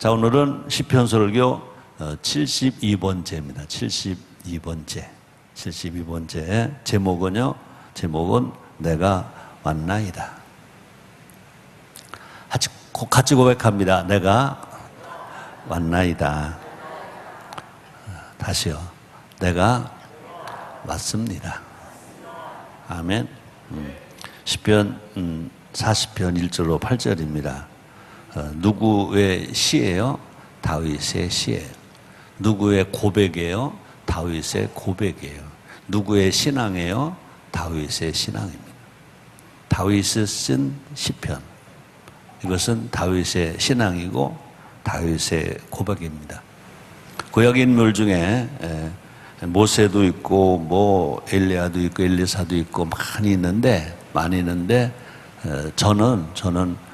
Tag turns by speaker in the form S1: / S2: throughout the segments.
S1: 자, 오늘은 시편 설교 72번째입니다. 72번째. 72번째. 제목은 내가 왔나이다. 같이 고백합니다. 내가 왔나이다. 다시요. 내가 왔습니다. 아멘. 시편 40편 1절로 8절입니다. 누구의 시예요? 다윗의 시예요. 누구의 고백이에요? 다윗의 고백이에요. 누구의 신앙이에요? 다윗의 신앙입니다. 다윗이 쓴 시편. 이것은 다윗의 신앙이고 다윗의 고백입니다. 구약 인물 중에 모세도 있고 엘리야도 있고 엘리사도 있고 많이 있는데 저는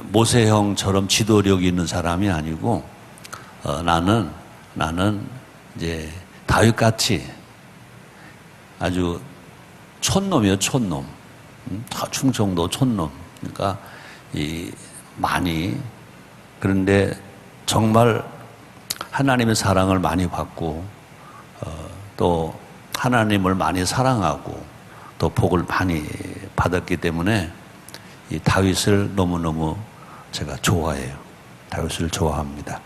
S1: 모세 형처럼 지도력이 있는 사람이 아니고 나는 이제 다윗같이 아주 촌놈이에요. 촌놈. 충청도 촌놈. 그러니까 그런데 정말 하나님의 사랑을 많이 받고 또 하나님을 많이 사랑하고 또 복을 많이 받았기 때문에 이 다윗을 너무너무 제가 좋아해요. 다윗을 좋아합니다.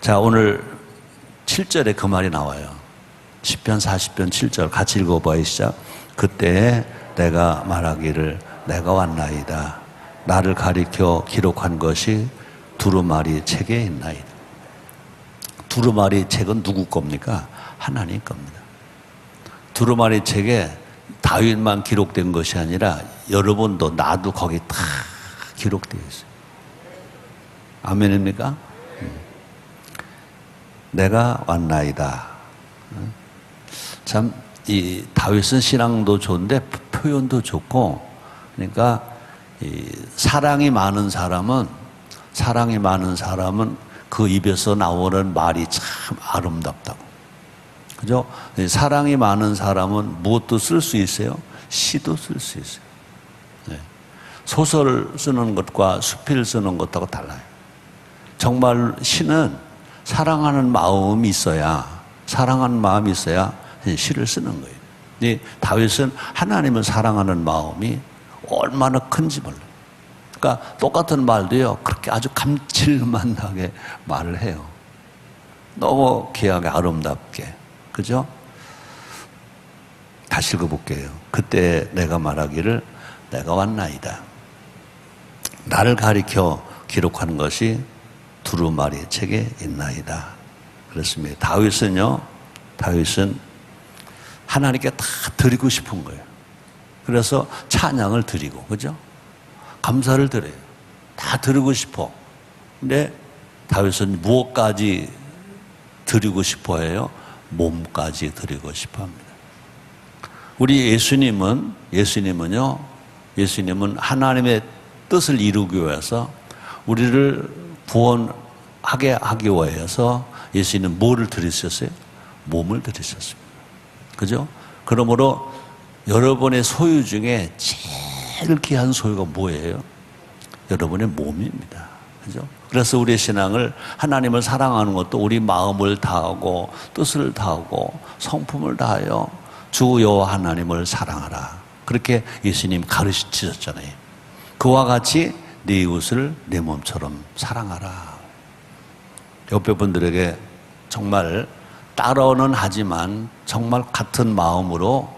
S1: 자, 오늘 7절에 그 말이 나와요. 시편 40편 7절 같이 읽어봐요. 시작. 그때 내가 말하기를 내가 왔나이다. 나를 가리켜 기록한 것이 두루마리 책에 있나이다. 두루마리 책은 누구 겁니까? 하나님 겁니다. 두루마리 책에 다윗만 기록된 것이 아니라 여러분도 나도 거기 다 기록되어 있어요. 아멘입니까? 내가 왔나이다. 참 이 다윗은 신앙도 좋은데 표현도 좋고, 그러니까 이 사랑이 많은 사람은 그 입에서 나오는 말이 참 아름답다고. 그죠? 사랑이 많은 사람은 무엇도 쓸 수 있어요? 시도 쓸 수 있어요. 네. 소설 쓰는 것과 수필 쓰는 것하고 달라요. 정말 시는 사랑하는 마음이 있어야 시를 쓰는 거예요. 이 다윗은 하나님을 사랑하는 마음이 얼마나 큰지 몰라요. 그러니까 똑같은 말도요, 그렇게 아주 감칠맛나게 말을 해요. 너무 귀하게 아름답게. 그죠? 다시 읽어볼게요. 그때 내가 말하기를 내가 왔나이다. 나를 가리켜 기록한 것이 두루마리 책에 있나이다. 그렇습니다. 다윗은 하나님께 다 드리고 싶은 거예요. 그래서 찬양을 드리고, 그죠? 감사를 드려요. 다 드리고 싶어. 근데 다윗은 무엇까지 드리고 싶어 해요? 몸까지 드리고 싶어 합니다. 우리 예수님은 하나님의 뜻을 이루기 위해서 우리를 구원하게 하기 위해서 예수님은 뭐를 드리셨어요? 몸을 드리셨습니다. 그죠? 그러므로 여러분의 소유 중에 제일 귀한 소유가 뭐예요? 여러분의 몸입니다. 그죠? 그래서 우리의 신앙을, 하나님을 사랑하는 것도 우리 마음을 다하고 뜻을 다하고 성품을 다하여 주 여호와 하나님을 사랑하라. 그렇게 예수님 가르치셨잖아요. 그와 같이 네 이웃을 내 몸처럼 사랑하라. 옆에 분들에게 정말 따라는 하지만 정말 같은 마음으로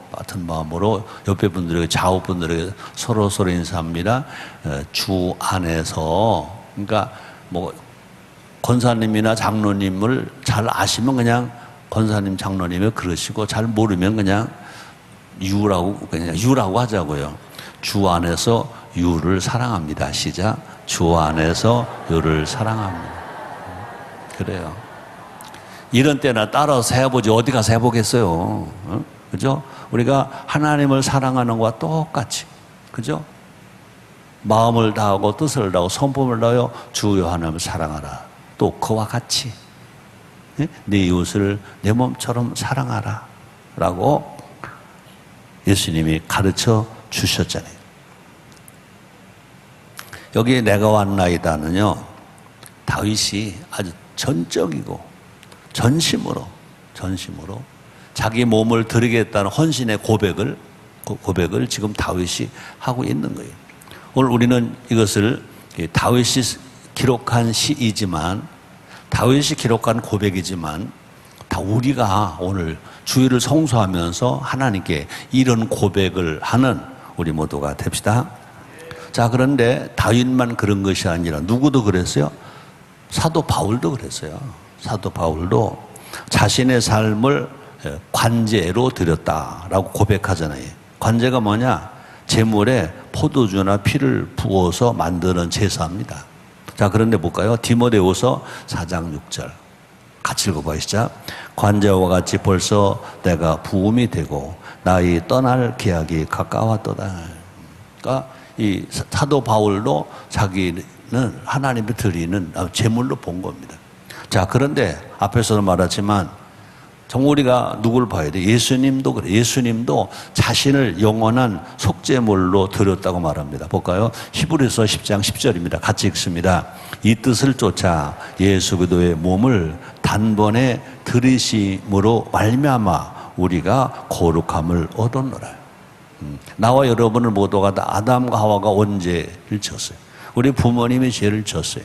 S1: 옆에 분들에게, 좌우 분들에게 서로 인사합니다. 주 안에서. 그러니까 권사님이나 장로님을 잘 아시면 그냥 권사님, 장로님을 그러시고, 잘 모르면 그냥 유라고 하자고요. 주 안에서 유를 사랑합니다. 시작. 주 안에서 유를 사랑합니다. 그래요. 이런 때나 따라서 해보지 어디 가서 해보겠어요. 그죠? 우리가 하나님을 사랑하는 것과 똑같이, 그죠? 마음을 다하고 뜻을 다하고 성품을 다하여 주 하나님을 사랑하라. 또 그와 같이 네 이웃을 내 몸처럼 사랑하라 라고 예수님이 가르쳐 주셨잖아요. 여기 내가 왔나이다는요, 다윗이 아주 전적이고 전심으로 자기 몸을 드리겠다는 헌신의 고백을 지금 다윗이 하고 있는 거예요. 오늘 우리는 이것을 다윗이 기록한 시이지만, 다윗이 기록한 고백이지만, 다 우리가 오늘 주일을 성수하면서 하나님께 이런 고백을 하는 우리 모두가 됩시다. 자, 그런데 다윗만 그런 것이 아니라 누구도 그랬어요? 사도 바울도 그랬어요. 사도 바울도 자신의 삶을 관제로 드렸다라고 고백하잖아요. 관제가 뭐냐? 제물에 포도주나 피를 부어서 만드는 제사입니다. 자, 그런데 볼까요? 디모데후서 4장 6절 같이 읽어봐요. 시작. 관제와 같이 벌써 내가 부음이 되고 나의 떠날 기약이 가까웠도다. 그러니까 이 사도 바울도 자기는 하나님이 드리는 제물로 본 겁니다. 자, 그런데 앞에서도 말했지만 정말 우리가 누구를 봐야 돼? 예수님도 그래. 예수님도 자신을 영원한 속죄물로 드렸다고 말합니다. 볼까요? 히브리서 10장 10절입니다. 같이 읽습니다. 이 뜻을 쫓아 예수 그리스도의 몸을 단번에 들이심으로 말미암아 우리가 거룩함을 얻었노라. 나와 여러분을 모두가 다 아담과 하와가 온 죄를 졌어요. 우리 부모님이 죄를 졌어요.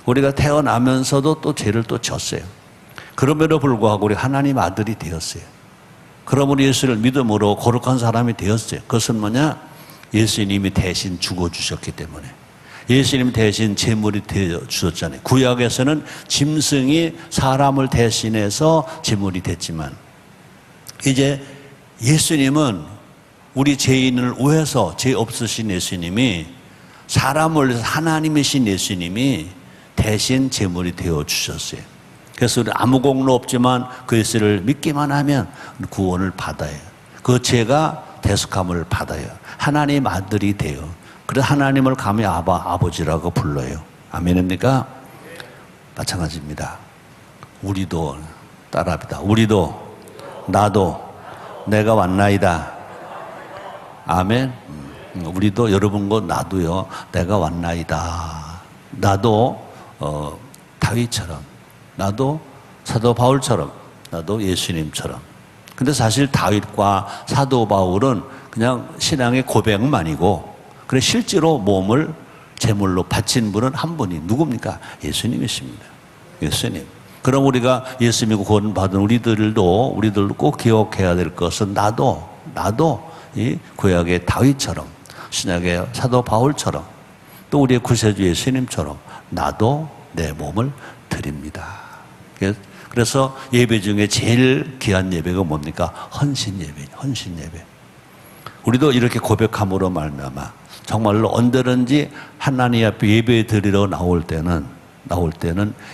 S1: 우리가 태어나면서도 또 죄를 또 졌어요. 그럼에도 불구하고 우리 하나님 아들이 되었어요. 그러므로 예수를 믿음으로 거룩한 사람이 되었어요. 그것은 뭐냐? 예수님이 대신 죽어주셨기 때문에. 예수님 대신 제물이 되어 주셨잖아요. 구약에서는 짐승이 사람을 대신해서 제물이 됐지만, 이제 예수님은 우리 죄인을 위해서, 죄 없으신 예수님이, 사람을 위해서 하나님이신 예수님이 대신 제물이 되어 주셨어요. 그래서 우리 아무 공로 없지만 그 예수를 믿기만 하면 구원을 받아요. 그 죄가 대속함을 받아요. 하나님 아들이 돼요. 그래서 하나님을 감히 아버지라고 불러요. 아멘입니까? 마찬가지입니다. 우리도 따라합니다. 우리도, 나도, 내가 왔나이다. 아멘. 우리도, 여러분과 나도요, 내가 왔나이다. 나도 다윗처럼, 나도 사도 바울처럼, 나도 예수님처럼. 근데 사실 다윗과 사도 바울은 그냥 신앙의 고백만이고, 그래 실제로 몸을 제물로 바친 분은 한 분이 누굽니까? 예수님이십니다. 예수님. 그럼 우리가 예수 믿고 구원 받은 우리들도 꼭 기억해야 될 것은 나도 이 구약의 다윗처럼, 신약의 사도 바울처럼, 또 우리의 구세주 예수님처럼 나도 내 몸을 드립니다. 그래서 예배 중에 제일 귀한 예배가 뭡니까? 헌신 예배. 헌신 예배. 우리도 이렇게 고백함으로 말미암아 정말로 언제든지 하나님 앞에 예배 드리러 나올 때는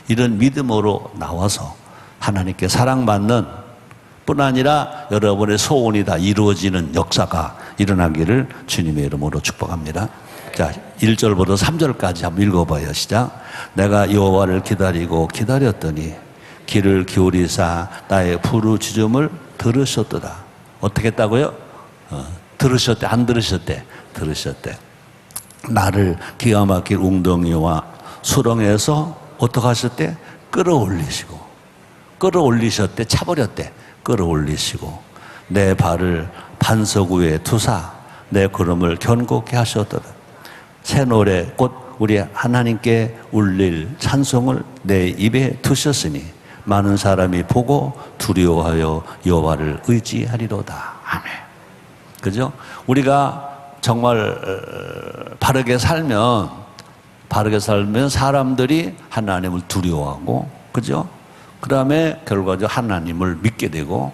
S1: 이런 믿음으로 나와서 하나님께 사랑받는 뿐 아니라 여러분의 소원이 다 이루어지는 역사가 일어나기를 주님의 이름으로 축복합니다. 자, 1절부터 3절까지 한번 읽어봐요. 시작. 내가 여호와를 기다리고 기다렸더니 귀를 기울이사 나의 부르짖음을 들으셨도다. 어떻게 했다고요? 들으셨대, 안 들으셨대? 들으셨대. 나를 기가 막힐 웅덩이와 수렁에서 어떻게 하셨대? 끌어올리셨대. 차버렸대. 끌어올리시고 내 발을 반석 위에 두사 내 걸음을 견고케 하셨도다. 새 노래 곧 우리 하나님께 울릴 찬송을 내 입에 두셨으니 많은 사람이 보고 두려워하여 여호와를 의지하리로다. 아멘. 그죠? 우리가 정말 바르게 살면 사람들이 하나님을 두려워하고, 그죠? 그 다음에 결과적으로 하나님을 믿게 되고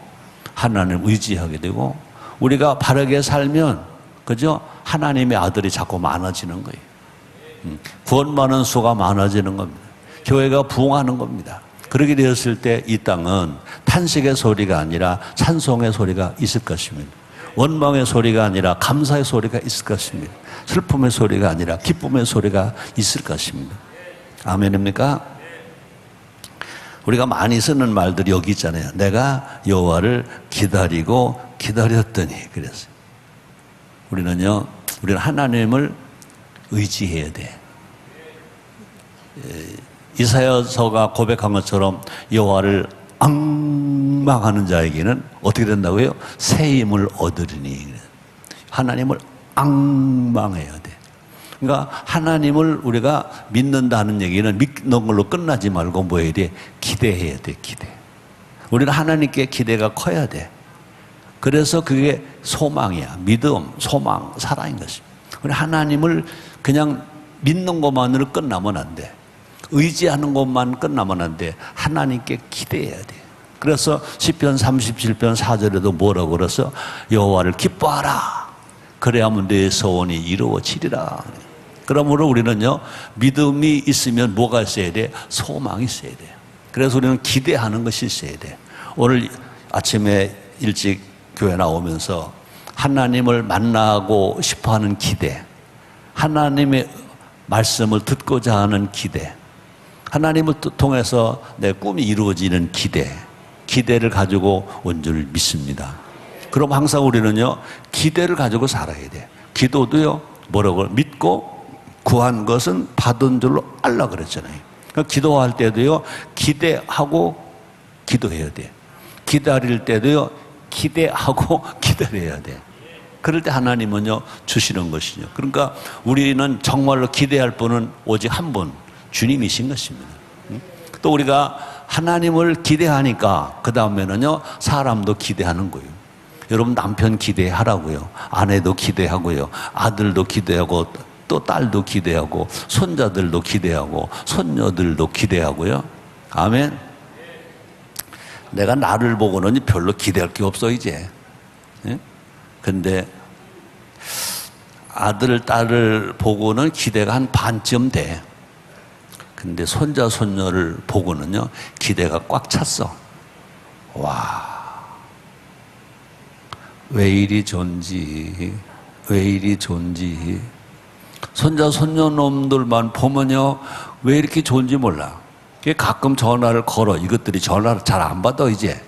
S1: 하나님을 의지하게 되고, 우리가 바르게 살면, 그죠? 하나님의 아들이 자꾸 많아지는 거예요. 구원받는 수가 많아지는 겁니다. 교회가 부흥하는 겁니다. 그렇게 되었을 때 이 땅은 탄식의 소리가 아니라 찬송의 소리가 있을 것입니다. 원망의 소리가 아니라 감사의 소리가 있을 것입니다. 슬픔의 소리가 아니라 기쁨의 소리가 있을 것입니다. 아멘입니까? 우리가 많이 쓰는 말들이 여기 있잖아요. 내가 여호와를 기다리고 기다렸더니 그랬어요. 우리는 하나님을 의지해야 돼. 이사야서가 고백한 것처럼 여호와를 앙망하는 자에게는 어떻게 된다고요? 새 힘을 얻으리니. 하나님을 앙망해야 돼. 그러니까 하나님을 우리가 믿는다는 얘기는 믿는 걸로 끝나지 말고 뭐 해야 돼? 기대해야 돼, 기대. 우리는 하나님께 기대가 커야 돼. 그래서 그게 소망이야. 믿음, 소망, 사랑인 것입니다. 우리 하나님을 그냥 믿는 것만으로 끝나면 안 돼. 의지하는 것만 끝나면 안 돼. 하나님께 기대해야 돼. 그래서 시편 37편 4절에도 뭐라고 그래서 여호와를 기뻐하라. 그래야만 내 소원이 이루어지리라. 그러므로 우리는요, 믿음이 있으면 뭐가 있어야 돼? 소망이 있어야 돼요. 그래서 우리는 기대하는 것이 있어야 돼. 오늘 아침에 일찍 교회 나오면서 하나님을 만나고 싶어하는 기대, 하나님의 말씀을 듣고자 하는 기대, 하나님을 통해서 내 꿈이 이루어지는 기대, 기대를 가지고 온 줄 믿습니다. 그럼 항상 우리는요, 기대를 가지고 살아야 돼. 기도도요, 뭐라고 믿고 구한 것은 받은 줄로 알라 그랬잖아요. 그러니까 기도할 때도요, 기대하고 기도해야 돼. 기다릴 때도요, 기대하고 기다려야 돼. 그럴 때 하나님은요, 주시는 것이죠. 그러니까 우리는 정말로 기대할 분은 오직 한 분, 주님이신 것입니다. 또 우리가 하나님을 기대하니까 그 다음에는요, 사람도 기대하는 거예요. 여러분 남편 기대하라고요. 아내도 기대하고요. 아들도 기대하고 또 딸도 기대하고 손자들도 기대하고 손녀들도 기대하고요. 아멘. 내가 나를 보고는 별로 기대할 게 없어 이제. 근데 아들 딸을 보고는 기대가 한 반쯤 돼. 근데 손자 손녀를 보고는요, 기대가 꽉 찼어. 와, 왜 이리 좋은지, 왜 이리 좋은지. 손자 손녀 놈들만 보면요, 왜 이렇게 좋은지 몰라. 가끔 전화를 걸어. 이것들이 전화를 잘 안 받아 이제.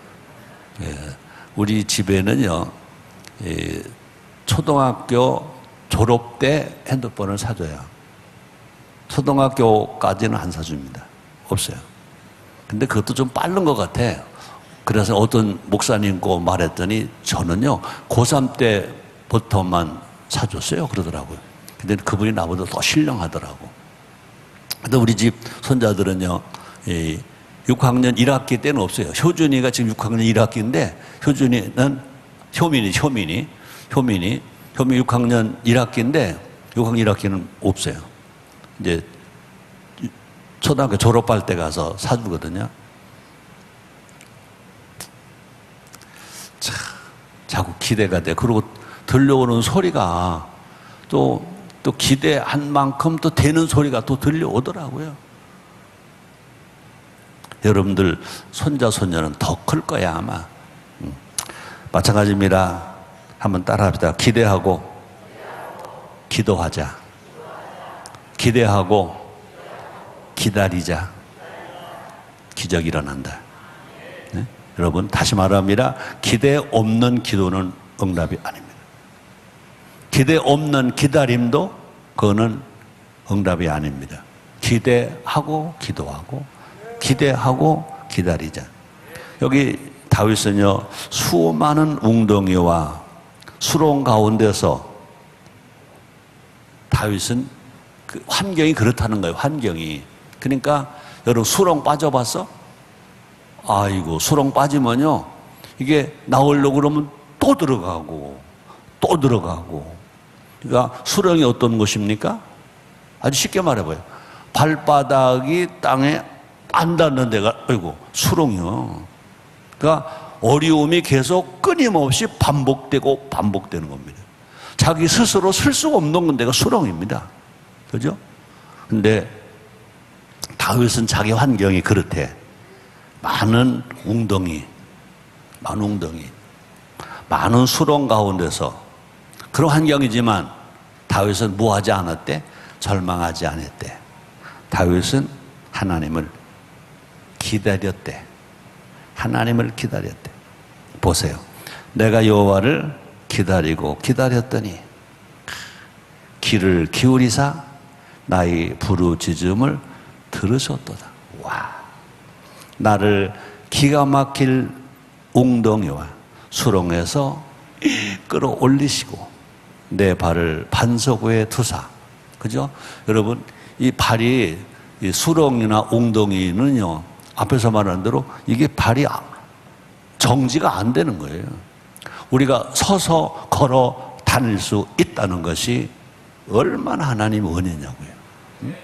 S1: 우리 집에는요, 초등학교 졸업 때 핸드폰을 사줘요. 초등학교까지는 안 사줍니다. 없어요. 근데 그것도 좀 빠른 것 같아. 그래서 어떤 목사님과 말했더니 저는요, 고3 때부터만 사줬어요. 그러더라고요. 근데 그분이 나보다 더 신령하더라고. 근데 우리 집 손자들은요, 6학년 1학기 때는 없어요. 효준이가 지금 6학년 1학기인데, 효준이는 효민이 6학년 1학기인데, 6학년 1학기는 없어요. 이제 초등학교 졸업할 때 가서 사주거든요. 참, 자꾸 기대가 돼. 그리고 들려오는 소리가 또 기대한 만큼 또 되는 소리가 또 들려오더라고요. 여러분들 손자 손녀는 더 클 거야 아마. 마찬가지입니다. 한번 따라합시다. 기대하고 기도하자. 기대하고 기다리자. 기적이 일어난다. 네? 여러분 다시 말합니다. 기대 없는 기도는 응답이 아닙니다. 기대 없는 기다림도 그거는 응답이 아닙니다. 기대하고 기도하고 기대하고 기다리자. 여기 다윗은요, 수많은 웅덩이와 수렁 가운데서 다윗은 그 환경이 그렇다는 거예요. 환경이. 그러니까 여러분 수렁 빠져봤어? 아이고, 수렁 빠지면요, 이게 나오려고 그러면 또 들어가고 또 들어가고. 그러니까 수렁이 어떤 곳입니까? 아주 쉽게 말해봐요. 발바닥이 땅에 안 닿는 데가 아이고 수렁이요. 그러니까 어려움이 계속 끊임없이 반복되고 반복되는 겁니다. 자기 스스로 쓸 수가 없는 데가 수렁입니다. 그죠? 근데 다윗은 자기 환경이 그렇대. 많은 웅덩이, 많은 수렁 가운데서 그런 환경이지만 다윗은 뭐하지 않았대? 절망하지 않았대. 다윗은 하나님을 기다렸대. 하나님을 기다렸대. 보세요. 내가 여호와를 기다리고 기다렸더니 귀를 기울이사 나의 부르짖음을 들으셨도다. 와, 나를 기가 막힐 웅덩이와 수렁에서 끌어올리시고 내 발을 반석 위에 두사. 그죠? 여러분, 이 발이 이 수렁이나 웅덩이는요, 앞에서 말한 대로 이게 발이 정지가 안 되는 거예요. 우리가 서서 걸어 다닐 수 있다는 것이 얼마나 하나님 은혜냐고요. 응?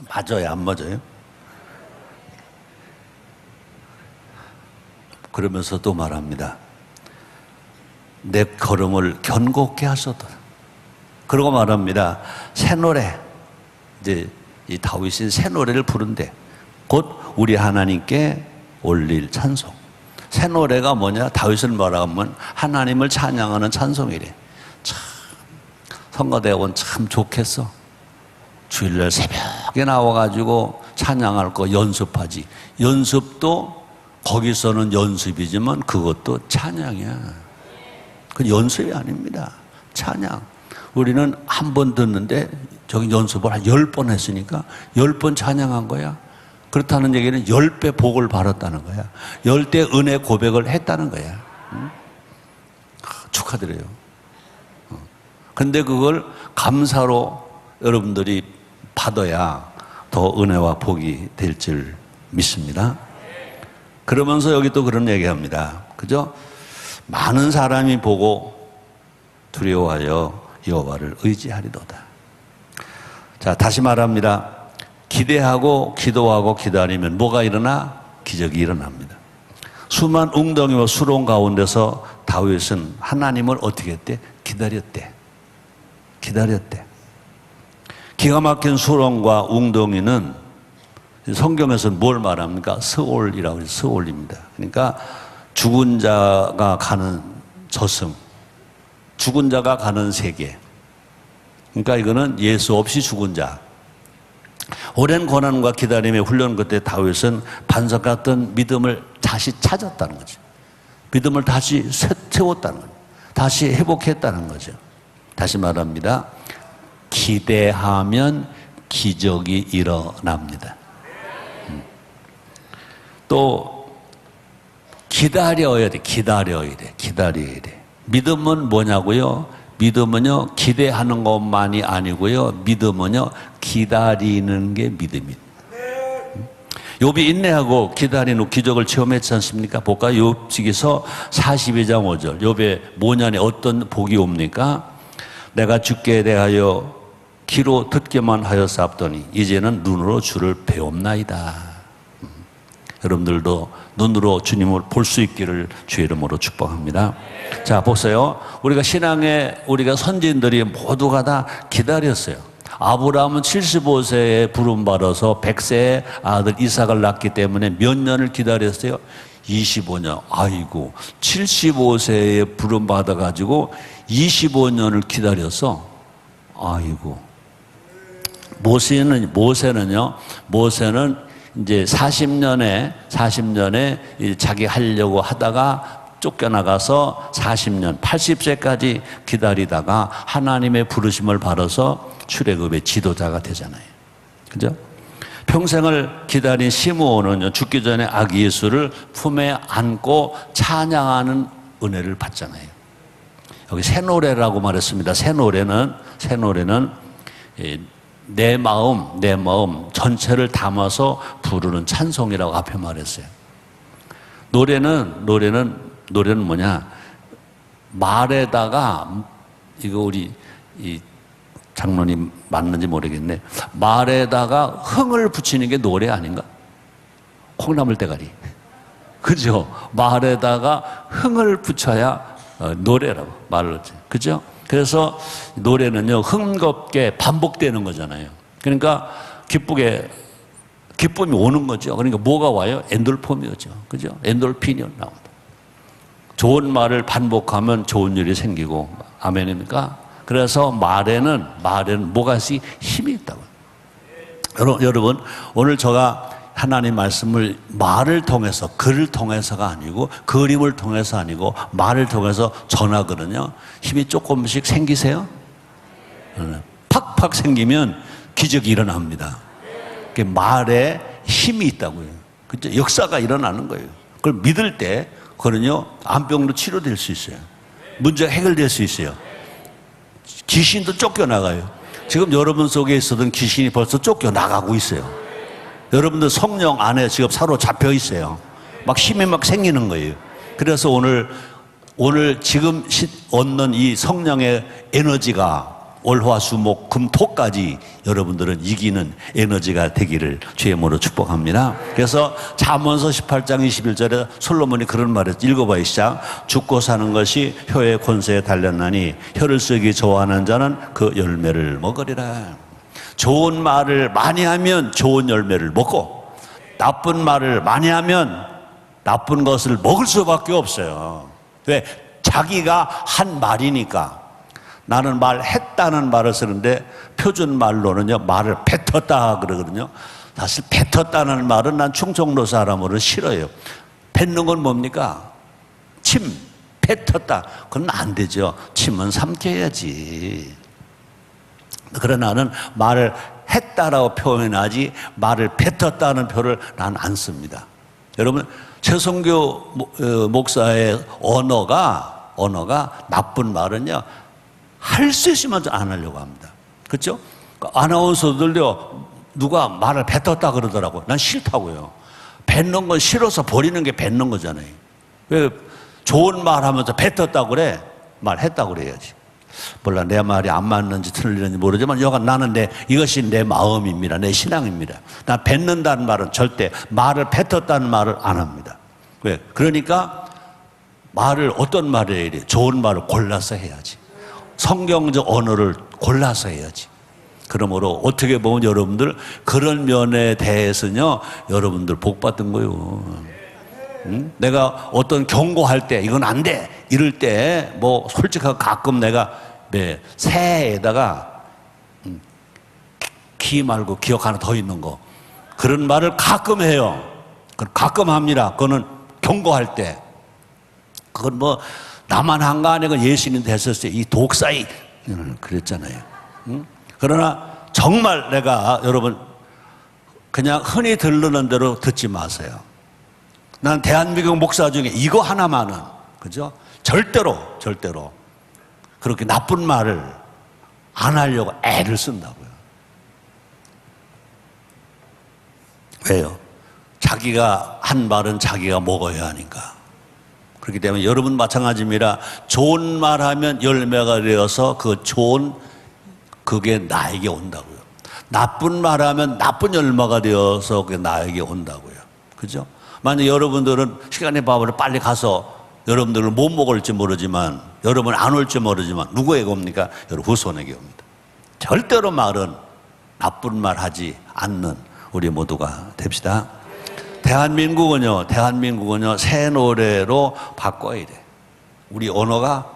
S1: 맞아요, 안 맞아요? 그러면서 또 말합니다. 내 걸음을 견고케 하소서. 그러고 말합니다. 새 노래, 이제 이 다윗이 새 노래를 부른대. 곧 우리 하나님께 올릴 찬송. 새 노래가 뭐냐? 다윗을 말하면 하나님을 찬양하는 찬송이래. 참, 성가대원 참 좋겠어. 주일날 새벽에 나와가지고 찬양할 거 연습하지. 연습도 거기서는 연습이지만 그것도 찬양이야. 그 연습이 아닙니다. 찬양. 우리는 한 번 듣는데 저기 연습을 한 10번 했으니까 10번 찬양한 거야. 그렇다는 얘기는 10배 복을 받았다는 거야. 10대 은혜 고백을 했다는 거야. 응? 축하드려요. 근데 그걸 감사로 여러분들이 받아야 더 은혜와 복이 될 줄 믿습니다. 그러면서 여기 또 그런 얘기합니다. 그죠? 많은 사람이 보고 두려워하여 여호와를 의지하리도다. 자, 다시 말합니다. 기대하고 기도하고 기다리면 뭐가 일어나? 기적이 일어납니다. 수만 웅덩이와 수렁 가운데서 다윗은 하나님을 어떻게 했대? 기다렸대. 기다렸대. 기가 막힌 수렁과 웅덩이는 성경에서는 뭘 말합니까? 스올이라고 해서 스올입니다. 그러니까 죽은 자가 가는 저승, 죽은 자가 가는 세계. 그러니까 이거는 예수 없이 죽은 자. 오랜 고난과 기다림의 훈련 끝에 다윗은 반석 같은 믿음을 다시 찾았다는 거죠. 믿음을 다시 세웠다는 거죠. 다시 회복했다는 거죠. 다시 말합니다. 기대하면 기적이 일어납니다. 또 기다려야 돼. 기다려야 돼. 기다려야 돼. 믿음은 뭐냐고요? 믿음은요, 기대하는 것만이 아니고요, 믿음은요, 기다리는 게 믿음입니다. 욥이 인내하고 기다린 후 기적을 체험했지 않습니까? 볼까요? 욥기서 42장 5절. 욥의 모년에 어떤 복이 옵니까? 내가 주께 대하여 귀로 듣기만 하였사옵더니 이제는 눈으로 주를 배옵나이다. 여러분들도 눈으로 주님을 볼 수 있기를 주의 이름으로 축복합니다. 자, 보세요. 우리가 신앙에 우리가 선진들이 모두가 다 기다렸어요. 아브라함은 75세에 부름받아서 100세에 아들 이삭을 낳기 때문에 몇 년을 기다렸어요? 25년. 아이고, 75세에 부름받아가지고 25년을 기다렸어. 아이고. 모세는요, 모세는 이제 40년에 자기 하려고 하다가 쫓겨나가서 40년, 80세까지 기다리다가 하나님의 부르심을 받아서 출애굽의 지도자가 되잖아요. 그죠? 평생을 기다린 시므온은 죽기 전에 아기 예수를 품에 안고 찬양하는 은혜를 받잖아요. 여기 새 노래라고 말했습니다. 새 노래는 내 마음 전체를 담아서 부르는 찬송이라고 앞에 말했어요. 노래는 뭐냐? 말에다가, 이거 우리 이 장로님 맞는지 모르겠네. 말에다가 흥을 붙이는 게 노래 아닌가? 콩나물 대가리. 그죠? 말에다가 흥을 붙여야 노래라고 말을 하죠. 그죠? 그래서 노래는요, 흥겁게 반복되는 거잖아요. 그러니까 기쁨이 오는 거죠. 그러니까 뭐가 와요? 엔돌폼이 오죠. 그죠? 엔돌핀이 나옵니다. 좋은 말을 반복하면 좋은 일이 생기고, 아멘입니까? 그래서 말에는 뭐가 힘이 있다고요. 여러분, 오늘 제가 하나님 말씀을 말을 통해서, 글을 통해서가 아니고, 그림을 통해서 아니고, 말을 통해서 전하거든요. 힘이 조금씩 생기세요? 팍팍 생기면 기적이 일어납니다. 그 말에 힘이 있다고요. 그죠? 역사가 일어나는 거예요. 그걸 믿을 때, 그거는요, 암병도 치료될 수 있어요. 문제가 해결될 수 있어요. 귀신도 쫓겨나가요. 지금 여러분 속에 있었던 귀신이 벌써 쫓겨나가고 있어요. 여러분들 성령 안에 지금 사로잡혀 있어요. 막 힘이 막 생기는 거예요. 그래서 오늘 지금 얻는 이 성령의 에너지가 월화수목 금토까지 여러분들은 이기는 에너지가 되기를 주의 이름으로 축복합니다. 그래서 잠언서 18장 21절에 솔로몬이 그런 말을 읽어봐요. 시작. 죽고 사는 것이 혀의 권세에 달렸나니 혀를 쓰기 좋아하는 자는 그 열매를 먹으리라. 좋은 말을 많이 하면 좋은 열매를 먹고, 나쁜 말을 많이 하면 나쁜 것을 먹을 수밖에 없어요. 왜? 자기가 한 말이니까. 나는 말했다는 말을 쓰는데 표준 말로는요, 말을 뱉었다 그러거든요. 사실 뱉었다는 말은 난 충청도 사람으로 싫어요. 뱉는 건 뭡니까? 침, 뱉었다. 그건 안 되죠. 침은 삼켜야지. 그러나 나는 말을 했다라고 표현하지 말을 뱉었다는 표를 난 안 씁니다. 여러분, 최성교 목사의 언어가 나쁜 말은요, 할 수 있으면 안 하려고 합니다. 그렇죠? 아나운서들요, 누가 말을 뱉었다 그러더라고요. 난 싫다고요. 뱉는 건 싫어서 버리는 게 뱉는 거잖아요. 왜 좋은 말 하면서 뱉었다고 그래? 말했다고 그래야지. 몰라, 내 말이 안 맞는지 틀리는지 모르지만 여간 나는 이것이 내 마음입니다. 내 신앙입니다. 나 뱉는다는 말은 절대, 말을 뱉었다는 말을 안 합니다. 왜? 그러니까 말을, 어떤 말을 해야 돼? 좋은 말을 골라서 해야지. 성경적 언어를 골라서 해야지. 그러므로 어떻게 보면 여러분들 그런 면에 대해서는요, 여러분들 복 받은 거예요. 응? 내가 어떤 경고할 때 이건 안 돼 이럴 때 뭐 솔직하게 가끔 내가 새에다가 기 말고 기억 하나 더 있는 거, 그런 말을 가끔 해요. 가끔 합니다. 그거는 경고할 때. 그건 뭐 나만 한 거 아니고 예수님 됐었어요. 이 독사이 그랬잖아요. 응? 그러나 정말 내가 여러분 그냥 흔히 들르는 대로 듣지 마세요. 난 대한민국 목사 중에 이거 하나만은, 그죠? 절대로 그렇게 나쁜 말을 안 하려고 애를 쓴다고요. 왜요? 자기가 한 말은 자기가 먹어야 하니까. 그렇기 때문에 여러분 마찬가지입니다. 좋은 말 하면 열매가 되어서 그게 나에게 온다고요. 나쁜 말 하면 나쁜 열매가 되어서 그게 나에게 온다고요. 그죠? 만약 여러분들은 시간의 밥을 빨리 가서 여러분들은 못 먹을지 모르지만, 여러분 안 올지 모르지만 누구에게 옵니까? 여러분 후손에게 옵니다. 절대로 말은 나쁜 말 하지 않는 우리 모두가 됩시다. 대한민국은요 새 노래로 바꿔야 돼. 우리 언어가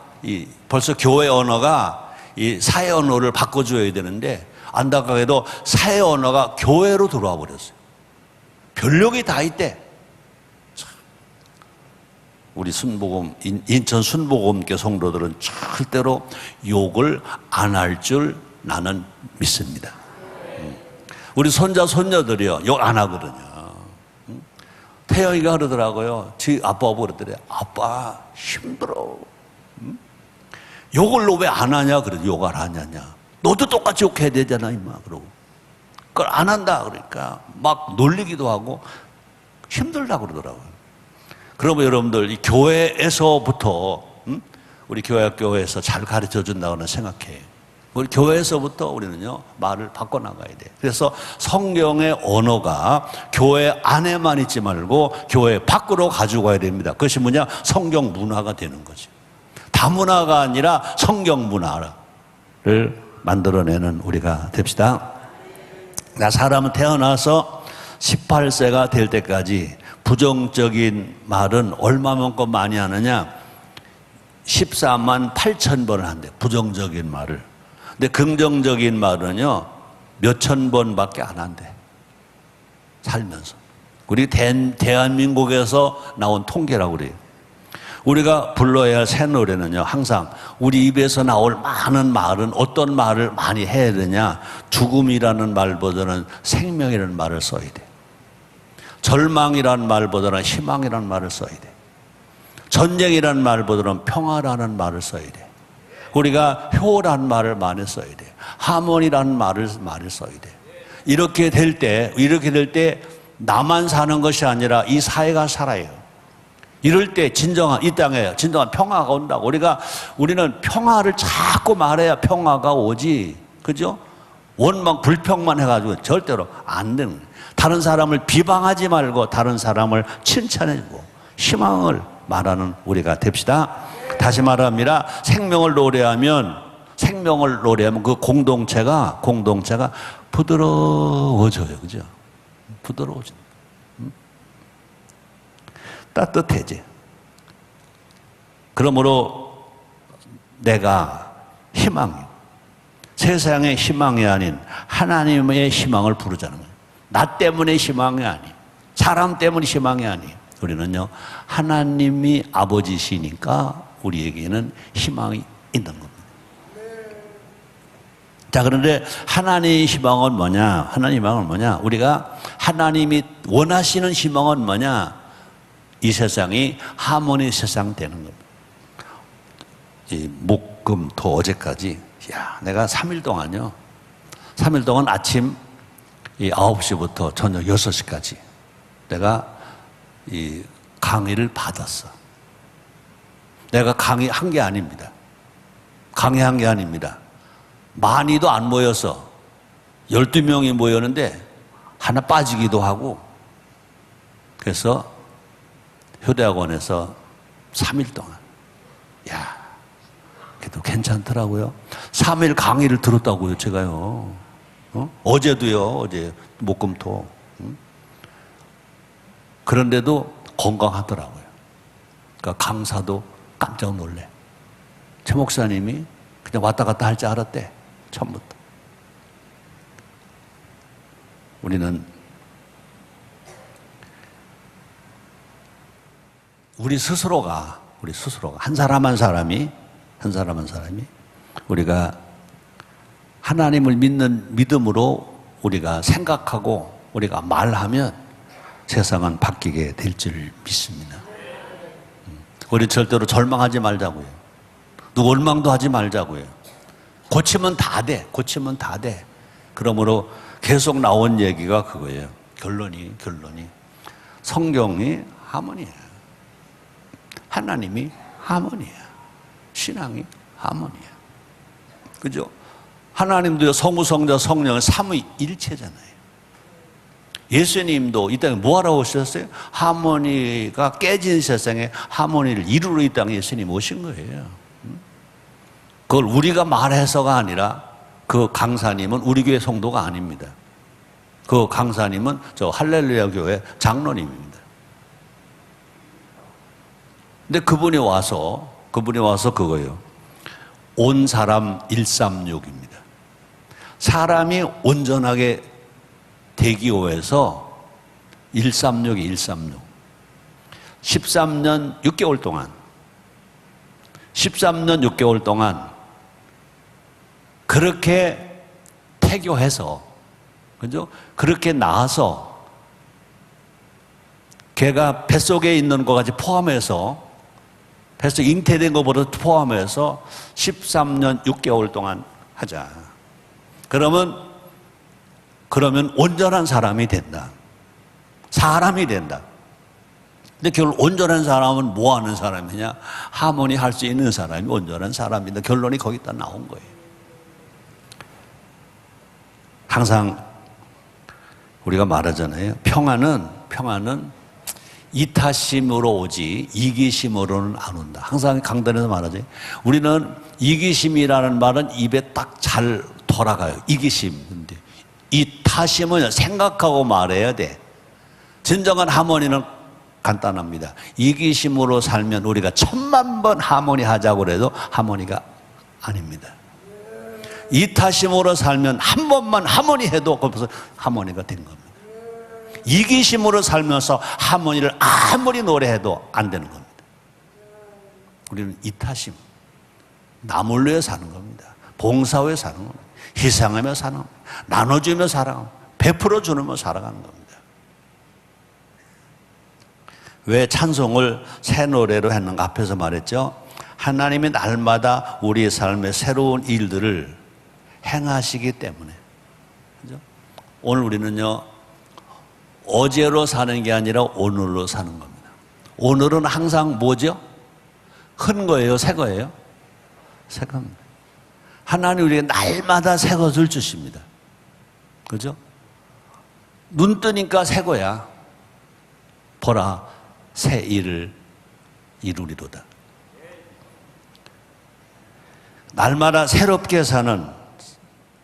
S1: 벌써 교회 언어가 이 사회 언어를 바꿔줘야 되는데, 안타깝게도 사회 언어가 교회로 들어와 버렸어요. 별력이 다 있대. 우리 인천 순복음교 성도들은 절대로 욕을 안 할 줄 나는 믿습니다. 우리 손자 손녀들이요 욕 안 하거든요. 태영이가 그러더라고요. 지 아빠하고 그러더래요. 아빠 힘들어. 욕을 너 왜 안 하냐? 그래. 욕 안 하냐냐. 너도 똑같이 욕해야 되잖아 임마. 그러고 그걸 안 한다 그러니까 막 놀리기도 하고 힘들다 그러더라고요. 그러면 여러분들 이 교회에서부터 우리 교회에서 잘 가르쳐 준다고는 생각해. 우리 교회에서부터 우리는요 말을 바꿔나가야 돼. 그래서 성경의 언어가 교회 안에만 있지 말고 교회 밖으로 가지고 가야 됩니다. 그것이 뭐냐? 성경 문화가 되는 거죠. 다문화가 아니라 성경 문화를 만들어내는 우리가 됩시다. 사람은 태어나서 18세가 될 때까지 부정적인 말은 얼마만큼 많이 하느냐? 14만 8천 번을 한대. 부정적인 말을. 근데 긍정적인 말은요 몇천 번밖에 안 한대. 살면서. 우리 대한민국에서 나온 통계라고 그래요. 우리가 불러야 할 새 노래는요, 항상 우리 입에서 나올 많은 말은 어떤 말을 많이 해야 되냐? 죽음이라는 말보다는 생명이라는 말을 써야 돼. 절망이라는 말보다는 희망이라는 말을 써야 돼. 전쟁이라는 말보다는 평화라는 말을 써야 돼. 우리가 효라는 말을 많이 써야 돼. 하모니라는 말을 써야 돼. 이렇게 될 때 나만 사는 것이 아니라 이 사회가 살아요. 이럴 때 진정한, 이 땅에 진정한 평화가 온다고. 우리는 평화를 자꾸 말해야 평화가 오지. 그죠? 원망, 불평만 해가지고 절대로 안 되는 거예요. 다른 사람을 비방하지 말고 다른 사람을 칭찬해주고 희망을 말하는 우리가 됩시다. 다시 말합니다. 생명을 노래하면 그 공동체가 부드러워져요. 그죠? 부드러워진다. 따뜻해지. 그러므로 내가 세상의 희망이 아닌 하나님의 희망을 부르자는 거예요. 나 때문에 희망이 아니, 사람 때문에 희망이 아니. 우리는요, 하나님이 아버지시니까 우리에게는 희망이 있는 겁니다. 자, 그런데 하나님의 희망은 뭐냐? 우리가 하나님이 원하시는 희망은 뭐냐? 이 세상이 하모니 세상 되는 겁니다. 이 목, 금, 토 어제까지 내가 3일 동안 아침 9시부터 저녁 6시까지 내가 이 강의를 받았어. 내가 강의한 게 아닙니다. 많이도 안 모여서 12명이 모였는데 하나 빠지기도 하고, 그래서 효대학원에서 3일 동안 그래도 괜찮더라고요. 3일 강의를 들었다고요, 제가요. 어제도요, 어제 목금토. 그런데도 건강하더라고요. 그러니까 강사도 깜짝 놀래. 최 목사님이 그냥 왔다 갔다 할 줄 알았대, 처음부터. 우리 스스로가 한 사람 한 사람이 우리가 하나님을 믿는 믿음으로 우리가 생각하고 우리가 말하면 세상은 바뀌게 될 줄 믿습니다. 우리 절대로 절망하지 말자고요. 누구 원망도 하지 말자고요. 고치면 다 돼. 그러므로 계속 나온 얘기가 그거예요. 결론이 성경이 하모니야. 하나님이 하모니야. 신앙이 하모니야. 그죠? 하나님도요, 성부, 성자, 성령은 삼위일체잖아요. 예수님도 이 땅에 뭐하러 오셨어요? 하모니가 깨진 세상에 하모니를 이루러 이 땅에 예수님 오신 거예요. 그걸 우리가 말해서가 아니라 그 강사님은 우리 교회 성도가 아닙니다. 그 강사님은 저 할렐루야 교회 장로님입니다. 근데 그분이 와서 그거예요. 온 사람 136입니다. 사람이 온전하게 되기 위해서 136. 13년 6개월 동안 그렇게 태교해서, 그죠? 그렇게 나아서 걔가 뱃속에 있는 것까지 포함해서, 뱃속에 잉태된 것보다 포함해서 13년 6개월 동안 하자. 그러면 온전한 사람이 된다. 근데 결국 온전한 사람은 뭐 하는 사람이냐? 하모니 할 수 있는 사람이 온전한 사람이다. 결론이 거기다 나온 거예요. 항상 우리가 말하잖아요. 평화는 이타심으로 오지 이기심으로는 안 온다. 항상 강단에서 말하죠. 우리는 이기심이라는 말은 입에 딱 잘 돌아가요. 이기심. 근데 이타심은 생각하고 말해야 돼. 진정한 하모니는 간단합니다. 이기심으로 살면 우리가 10,000번 하모니 하자고 해도 하모니가 아닙니다. 이타심으로 살면 한 번만 하모니 해도 거기서 하모니가 된 겁니다. 이기심으로 살면서 하모니를 아무리 노래해도 안 되는 겁니다. 우리는 이타심, 남을 위해 사는 겁니다. 봉사하며 사는 겁니다. 희생하며 사는 겁니다. 나눠주며 살아가는 겁니다. 베풀어 주며 살아가는 겁니다. 왜 찬송을 새 노래로 했는가? 앞에서 말했죠. 하나님이 날마다 우리의 삶에 새로운 일들을 행하시기 때문에. 그죠? 오늘 우리는요, 어제로 사는 게 아니라 오늘로 사는 겁니다. 오늘은 항상 뭐죠? 흔 거예요? 새 거예요? 새 겁니다. 하나님 우리에게 날마다 새 것을 주십니다. 그죠? 눈 뜨니까 새 거야. 보라, 새 일을 이루리로다. 날마다 새롭게 사는,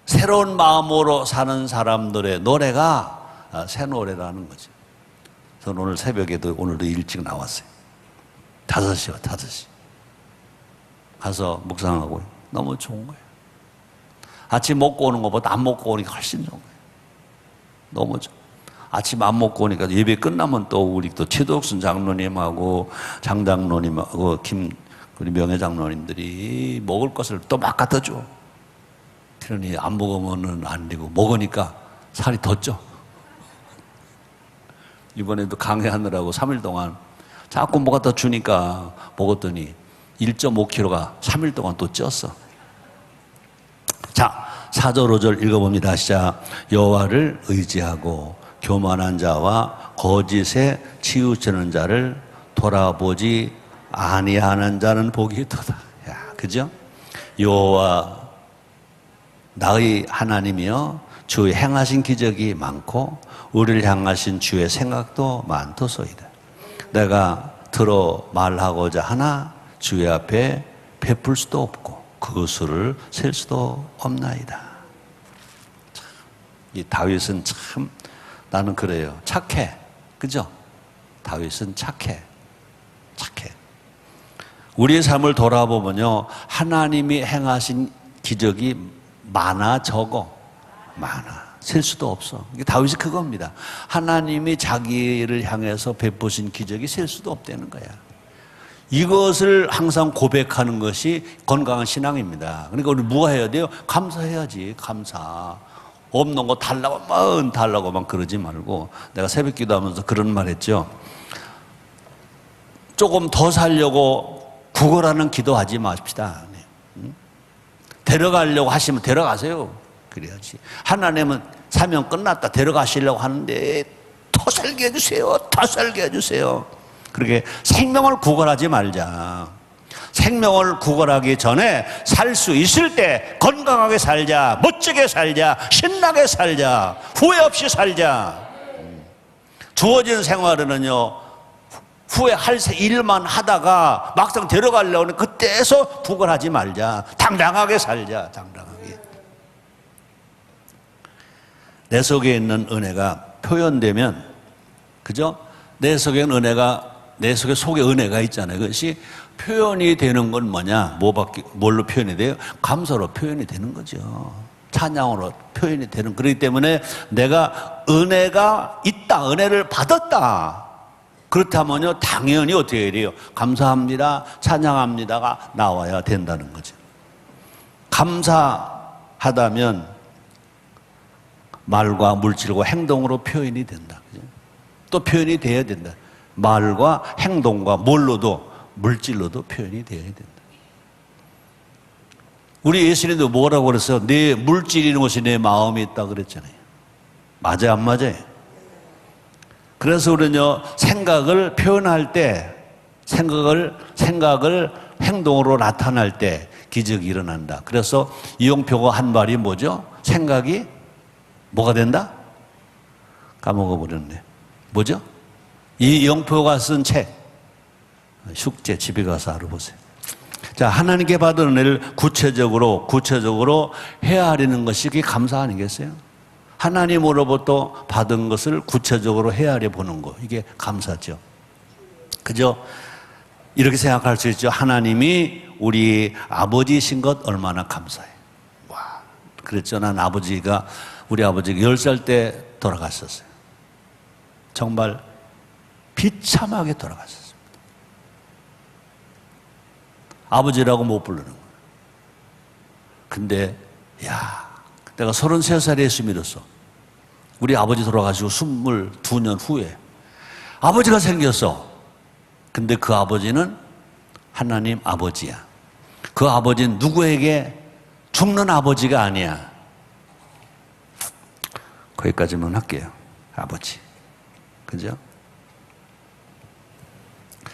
S1: 새로운 마음으로 사는 사람들의 노래가 새 노래라는 거죠. 저는 오늘 새벽에도 오늘도 일찍 나왔어요. 5시요, 5시. 가서 묵상하고 너무 좋은 거예요. 아침 먹고 오는 것보다 안 먹고 오니까 훨씬 좋은 거예요. 너무 좋아. 아침 안 먹고 오니까 예배 끝나면 또 우리 또 최덕순 장로님하고 장장로님하고 우리 명예 장로님들이 먹을 것을 또 막 갖다 줘. 그러니 안 먹으면은 안 되고 먹으니까 살이 더 쪄. 이번에도 강의하느라고 3일 동안 자꾸 뭐 갖다 주니까 먹었더니 1.5kg가 3일 동안 또 쪘어. 자, 4절 5절 읽어봅니다. 시작. 여호와를 의지하고 교만한 자와 거짓에 치우치는 자를 돌아보지 아니하는 자는 복이 있도다. 야, 그죠? 여호와 나의 하나님이여 주 행하신 기적이 많고 우리를 향하신 주의 생각도 많도소이다. 내가 들어 말하고자 하나 주의 앞에 베풀 수도 없고 그 수를 셀 수도 없나이다. 이 다윗은 참 나는 그래요. 착해. 그죠? 다윗은 착해. 우리의 삶을 돌아보면요, 하나님이 행하신 기적이 많아 적어? 많아. 셀 수도 없어. 이게 다윗이 그겁니다. 하나님이 자기를 향해서 베푸신 기적이 셀 수도 없다는 거야. 이것을 항상 고백하는 것이 건강한 신앙입니다. 그러니까 우리 뭐가 해야 돼요? 감사해야지. 감사. 없는 거 달라고만 그러지 말고, 내가 새벽 기도하면서 그런 말 했죠. 조금 더 살려고 구걸하는 기도하지 마십시다. 데려가려고 하시면 데려가세요. 그래야지. 하나님은 사명 끝났다 데려가시려고 하는데 더 살게 해주세요. 더 살게 해주세요. 그렇게 생명을 구걸하지 말자. 생명을 구걸하기 전에 살 수 있을 때 건강하게 살자, 멋지게 살자, 신나게 살자, 후회 없이 살자. 주어진 생활은요, 후회할 일만 하다가 막상 데려가려고 하는 그때에서 구걸하지 말자. 당당하게 살자. 당당하게. 내 속에 있는 은혜가 표현되면, 그죠? 내 속에 속에 은혜가 있잖아요. 그것이 표현이 되는 건 뭐냐? 뭘로 표현이 돼요? 감사로 표현이 되는 거죠. 찬양으로 표현이 되는. 그렇기 때문에 내가 은혜가 있다, 은혜를 받았다. 그렇다면요, 당연히 어떻게 해야 돼요? 감사합니다, 찬양합니다가 나와야 된다는 거죠. 감사하다면 말과 물질과 행동으로 표현이 된다. 그죠? 또 표현이 돼야 된다. 말과 행동과 뭘로도, 물질로도 표현이 돼야 된다. 우리 예수님도 뭐라고 그랬어요? 내 물질이 것이 내 마음이 있다 그랬잖아요. 맞아요, 안 맞아요? 그래서 우리는요, 생각을 표현할 때, 생각을 행동으로 나타날 때 기적이 일어난다. 그래서 이용표가 한 말이 뭐죠? 생각이 뭐가 된다? 까먹어버렸네. 뭐죠? 이용표가 쓴 책, 숙제 집에 가서 알아보세요. 자, 하나님께 받은 은혜를 구체적으로 헤아리는 것이 그게 감사 아니겠어요? 하나님으로부터 받은 것을 구체적으로 헤아려 보는 거, 이게 감사죠. 그죠? 이렇게 생각할 수 있죠. 하나님이 우리 아버지이신 것 얼마나 감사해. 와, 그랬죠. 난 우리 아버지가 10살 때 돌아갔었어요. 정말 비참하게 돌아갔었습니다. 아버지라고 못 부르는 거예요. 근데 내가 33살에 예수 믿었어. 우리 아버지 돌아가시고 22년 후에 아버지가 생겼어. 근데 그 아버지는 하나님 아버지야. 그 아버지는 누구에게 죽는 아버지가 아니야. 거기까지만 할게요. 아버지. 그죠?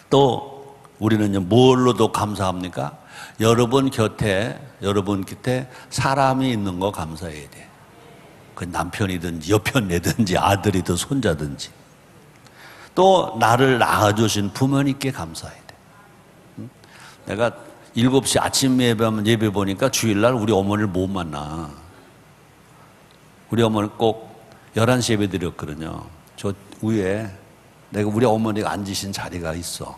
S1: 또 우리는 뭘로도 감사합니까? 여러분 곁에 사람이 있는 거 감사해야 돼. 그 남편이든지 여편이든지 아들이든 손자든지. 또 나를 낳아주신 부모님께 감사해야 돼. 내가 7시 아침 예배 보니까 주일날 우리 어머니를 못 만나. 우리 어머니 꼭 11시 예배 드렸거든요. 저 위에 내가 우리 어머니가 앉으신 자리가 있어.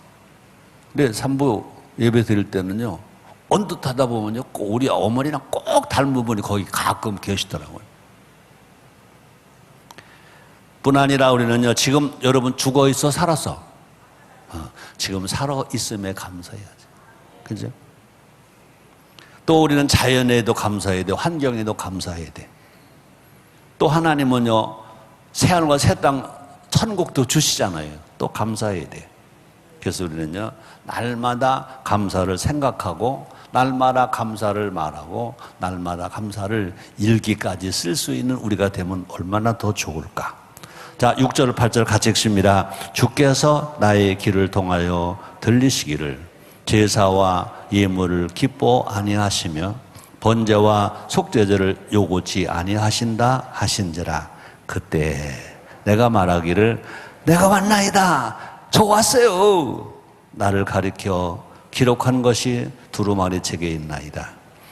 S1: 근데 3부 예배 드릴 때는요, 언뜻 하다 보면요, 꼭 우리 어머니랑 꼭 닮은 분이 거기 가끔 계시더라고요. 뿐 아니라 우리는요, 지금 여러분 죽어 있어, 살았어? 지금 살아 있음에 감사해야지. 그죠? 또 우리는 자연에도 감사해야 돼. 환경에도 감사해야 돼. 또 하나님은요, 새하늘과 새 땅, 천국도 주시잖아요. 또 감사해야 돼. 그래서 우리는요, 날마다 감사를 생각하고, 날마다 감사를 말하고, 날마다 감사를 일기까지 쓸 수 있는 우리가 되면 얼마나 더 좋을까. 자, 6절, 8절 같이 읽습니다. 주께서 나의 길을 통하여 들리시기를 제사와 예물을 기뻐 아니하시며 번제와 속죄제를 요구치 아니하신다 하신지라. 그때 내가 말하기를 내가 왔나이다. 저 왔어요. 나를 가리켜 기록한 것이 두루마리 책에 있나이다.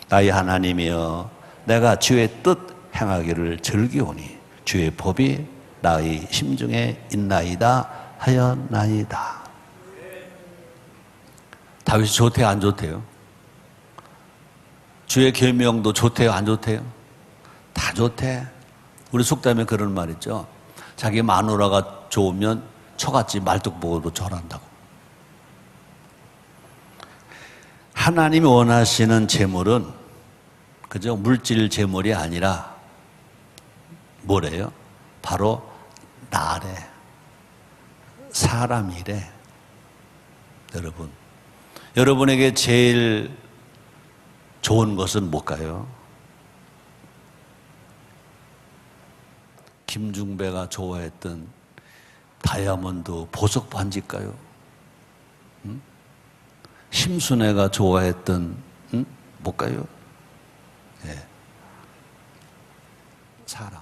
S1: 나의 하나님이여, 내가 주의 뜻 행하기를 즐기오니 주의 법이 나의 심중에 있나이다 하였나이다. 다윗이 좋대요, 안 좋대요? 주의 계명도 좋대요, 안 좋대요? 다 좋대. 우리 속담에 그런 말 있죠. 자기 마누라가 좋으면 처갓집 말뚝 보고도 절한다고. 하나님이 원하시는 재물은 그저 물질 재물이 아니라 뭐래요? 바로 나래, 사람이래. 여러분에게 제일 좋은 것은 뭘까요? 김중배가 좋아했던 다이아몬드 보석 반지일까요? 심순애가 좋아했던 뭘까요? 네. 사랑.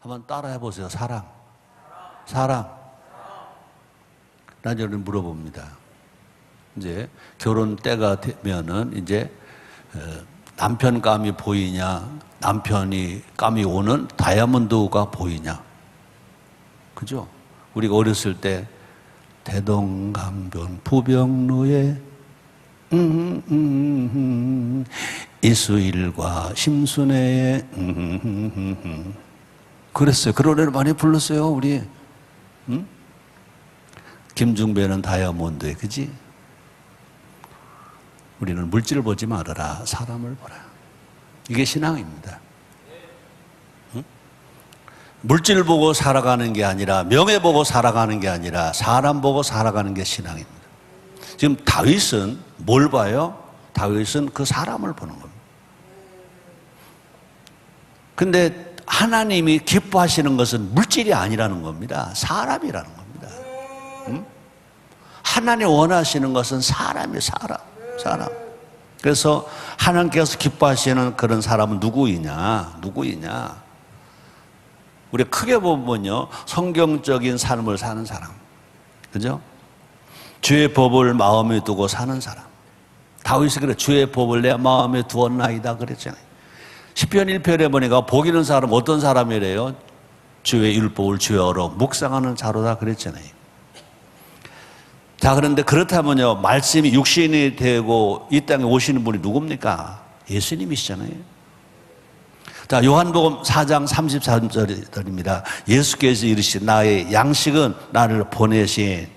S1: 한번 따라해 보세요. 사랑. 난 여러분 물어봅니다. 이제 결혼 때가 되면은 이제 남편 감이 보이냐, 남편이 감이 오는 다이아몬드가 보이냐, 그죠? 우리가 어렸을 때 대동강변 부병로에 이수일과 심순애의 그랬어요. 그런 노래를 많이 불렀어요, 우리. 김중배는 다이아몬드에, 그지? 우리는 물질을 보지 말아라, 사람을 보라. 이게 신앙입니다. 물질 보고 살아가는 게 아니라, 명예 보고 살아가는 게 아니라 사람 보고 살아가는 게 신앙입니다. 지금 다윗은 뭘 봐요? 다윗은 그 사람을 보는 겁니다. 근데 하나님이 기뻐하시는 것은 물질이 아니라는 겁니다. 사람이라는 겁니다. 하나님 원하시는 것은 사람이에요. 사람. 그래서 하나님께서 기뻐하시는 그런 사람은 누구이냐? 우리 크게 보면요, 성경적인 삶을 사는 사람, 그죠? 주의 법을 마음에 두고 사는 사람. 다윗이 그래, 주의 법을 내 마음에 두었나이다 그랬잖아요. 시편 1편에 보니까 복 있는 사람 어떤 사람이래요? 주의 율법을 주여로 묵상하는 자로다 그랬잖아요. 자, 그런데 그렇다면요, 말씀이 육신이 되고 이 땅에 오시는 분이 누굽니까? 예수님이시잖아요. 자, 요한복음 4장 33절입니다. 예수께서 이르시되 나의 양식은 나를 보내신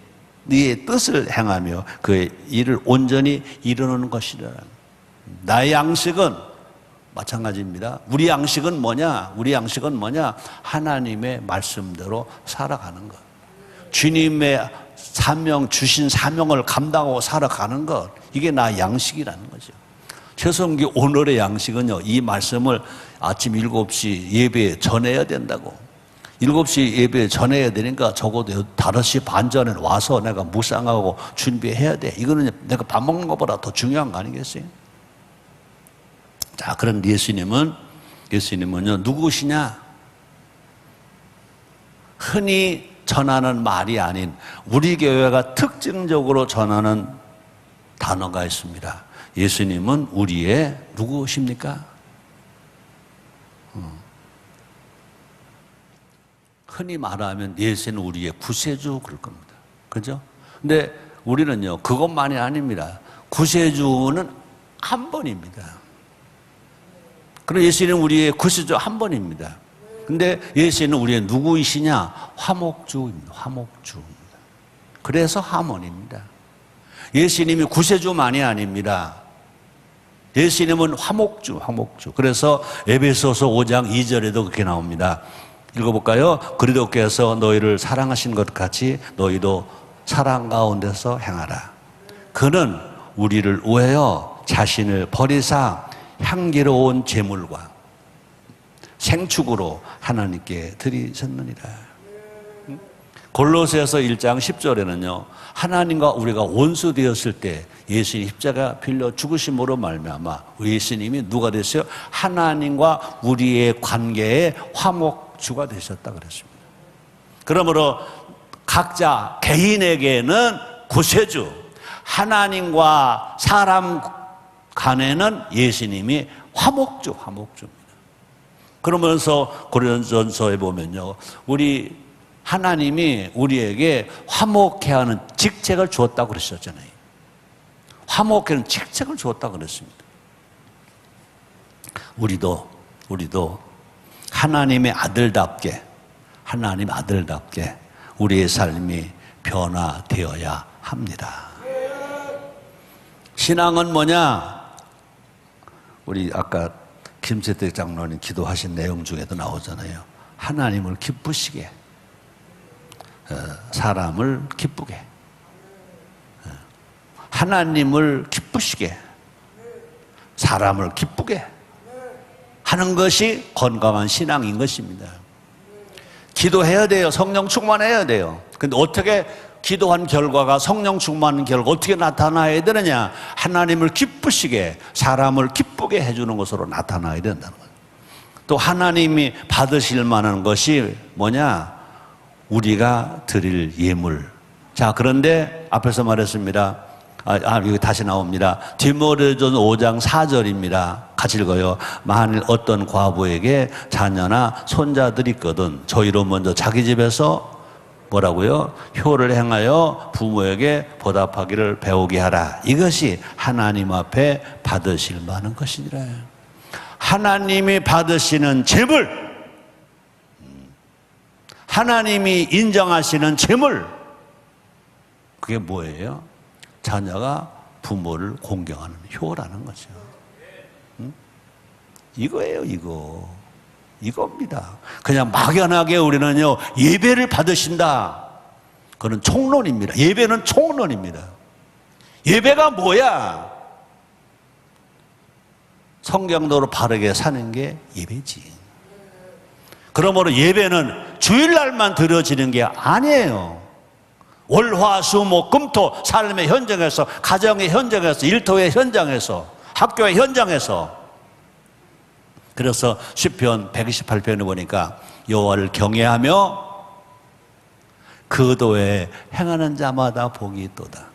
S1: 네의 뜻을 행하며 그의 일을 온전히 이루는 것이라. 나의 양식은 마찬가지입니다. 우리 양식은 뭐냐? 우리 양식은 뭐냐? 하나님의 말씀대로 살아가는 것. 주님의 주신 사명을 감당하고 살아가는 것. 이게 나의 양식이라는 거죠. 최성기 오늘의 양식은요, 이 말씀을 아침 7시 예배에 전해야 된다고. 7시 예배에 전해야 되니까 적어도 5시 반 전에 와서 내가 묵상하고 준비해야 돼. 이거는 내가 밥 먹는 것보다 더 중요한 거 아니겠어요? 자, 그런 예수님은요, 누구시냐? 흔히 전하는 말이 아닌 우리 교회가 특징적으로 전하는 단어가 있습니다. 예수님은 우리의 누구십니까? 흔히 말하면 예수는 우리의 구세주 그럴 겁니다. 그죠? 근데 우리는요, 그것만이 아닙니다. 구세주는 한 번입니다. 그럼 예수는 우리의 구세주 한 번입니다. 근데 예수는 우리의 누구이시냐? 화목주입니다. 화목주입니다. 그래서 하모니입니다. 예수님이 구세주만이 아닙니다. 예수님은 화목주. 그래서 에베소서 5장 2절에도 그렇게 나옵니다. 읽어볼까요? 그리스도께서 너희를 사랑하신 것 같이 너희도 사랑 가운데서 행하라. 그는 우리를 위하여 자신을 버리사 향기로운 제물과 생축으로 하나님께 드리셨느니라. 골로새서 1장 10절에는요, 하나님과 우리가 원수 되었을 때 예수님 십자가 빌려 죽으심으로 말미암아 예수님이 누가 되셨어요? 하나님과 우리의 관계의 화목주가 되셨다 그랬습니다. 그러므로 각자 개인에게는 구세주, 하나님과 사람 간에는 예수님이 화목주입니다. 그러면서 고린도전서에 보면요, 하나님이 우리에게 화목해 하는 직책을 주었다고 그러셨잖아요. 화목해 하는 직책을 주었다고 그랬습니다. 우리도 하나님 아들답게 우리의 삶이 변화되어야 합니다. 신앙은 뭐냐? 우리 아까 김재택 장로님 기도하신 내용 중에도 나오잖아요. 하나님을 기쁘시게, 사람을 기쁘게, 하나님을 기쁘시게, 사람을 기쁘게 하는 것이 건강한 신앙인 것입니다. 기도해야 돼요. 성령 충만해야 돼요. 근데 어떻게 기도한 결과가 성령 충만한 결과 어떻게 나타나야 되느냐? 하나님을 기쁘시게, 사람을 기쁘게 해주는 것으로 나타나야 된다는 거예요. 또 하나님이 받으실 만한 것이 뭐냐? 우리가 드릴 예물. 자, 그런데 앞에서 말했습니다. 여기 다시 나옵니다. 디모데전서 5장 4절입니다. 같이 읽어요. 만일 어떤 과부에게 자녀나 손자들이 있거든 저희로 먼저 자기 집에서 뭐라고요? 효를 행하여 부모에게 보답하기를 배우게 하라. 이것이 하나님 앞에 받으실 만한 것이니라. 하나님이 받으시는 재물, 하나님이 인정하시는 재물, 그게 뭐예요? 자녀가 부모를 공경하는 효라는 거죠. 이거예요, 이겁니다. 그냥 막연하게 우리는요, 예배를 받으신다. 그건 총론입니다. 예배는 총론입니다. 예배가 뭐야? 성경대로 바르게 사는 게 예배지. 그러므로 예배는 주일날만 드려지는 게 아니에요. 월화수목금토 삶의 현장에서, 가정의 현장에서, 일터의 현장에서, 학교의 현장에서. 그래서 시편 128편에 보니까 여호와를 경외하며 그 도에 행하는 자마다 복이 있도다.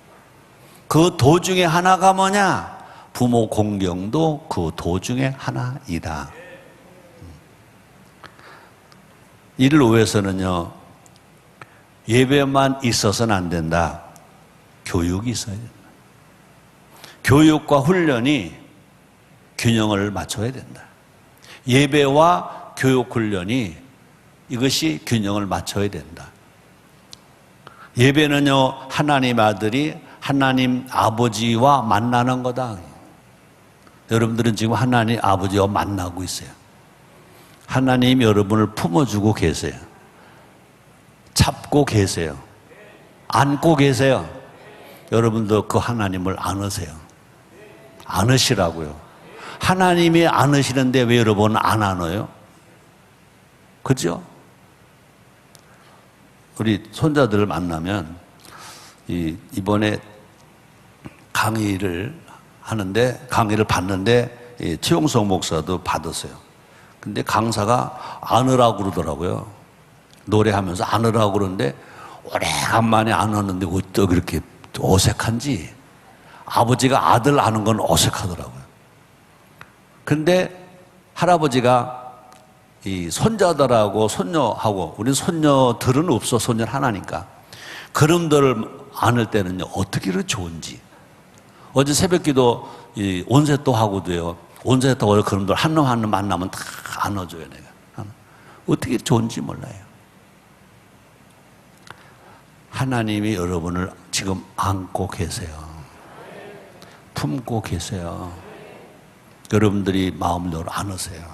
S1: 그 도 중에 하나가 뭐냐? 부모 공경도 그 도 중에 하나이다. 이를 위해서는요, 예배만 있어서는 안 된다. 교육이 있어야 된다. 교육과 훈련이 균형을 맞춰야 된다. 예배와 교육 훈련이 이것이 균형을 맞춰야 된다. 예배는요, 하나님 아들이 하나님 아버지와 만나는 거다. 여러분들은 지금 하나님 아버지와 만나고 있어요. 하나님 여러분을 품어주고 계세요. 잡고 계세요. 안고 계세요. 여러분도 그 하나님을 안으세요. 안으시라고요. 하나님이 안으시는데 왜 여러분은 안 안어요? 그죠? 우리 손자들을 만나면 이번에 강의를 받는데 최용석 목사도 받았어요. 근데 강사가 안으라고 그러더라고요. 노래하면서 안으라고 그러는데 오래간만에 안았는데 어떻게 그렇게 어색한지. 아버지가 아들 아는 건 어색하더라고요. 근데 할아버지가 이 손자들하고 손녀하고, 우리 손녀들은 없어, 손녀는 하나니까. 그놈들을 안을 때는요, 어떻게 그렇게 좋은지. 어제 새벽기도 온세토 하고도요, 온세토 그놈들 한 놈 한 놈 만나면 다 안아줘요, 내가. 어떻게 좋은지 몰라요. 하나님이 여러분을 지금 안고 계세요. 품고 계세요. 여러분들이 마음으로 안으세요.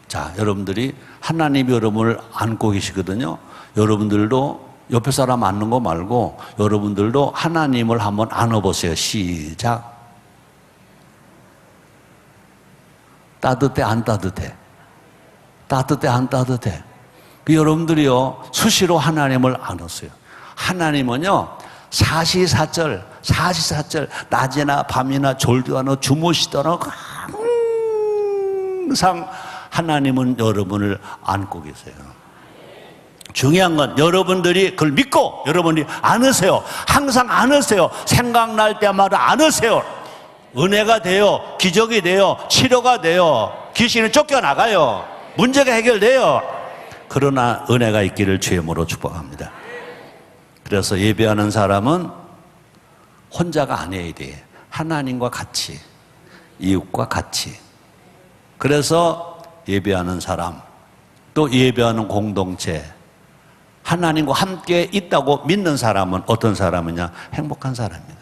S1: 자, 여러분들이 하나님이 여러분을 안고 계시거든요. 여러분들도 옆에 사람 안는 거 말고 여러분들도 하나님을 한번 안아보세요. 시작. 따뜻해, 안 따뜻해? 따뜻해, 안 따뜻해? 여러분들이요, 수시로 하나님을 안으세요. 하나님은요, 사시사철, 낮이나 밤이나 졸도 않아 주무시더라 항상 하나님은 여러분을 안고 계세요. 중요한 건 여러분들이 그걸 믿고 여러분이 안으세요. 항상 안으세요. 생각날 때마다 안으세요. 은혜가 돼요. 기적이 돼요. 치료가 돼요. 귀신은 쫓겨나가요. 문제가 해결돼요. 그러나 은혜가 있기를 주의 이름으로 축복합니다. 그래서 예배하는 사람은 혼자가 아니어야 돼. 하나님과 같이, 이웃과 같이. 그래서 예배하는 사람, 또 예배하는 공동체, 하나님과 함께 있다고 믿는 사람은 어떤 사람이냐? 행복한 사람입니다.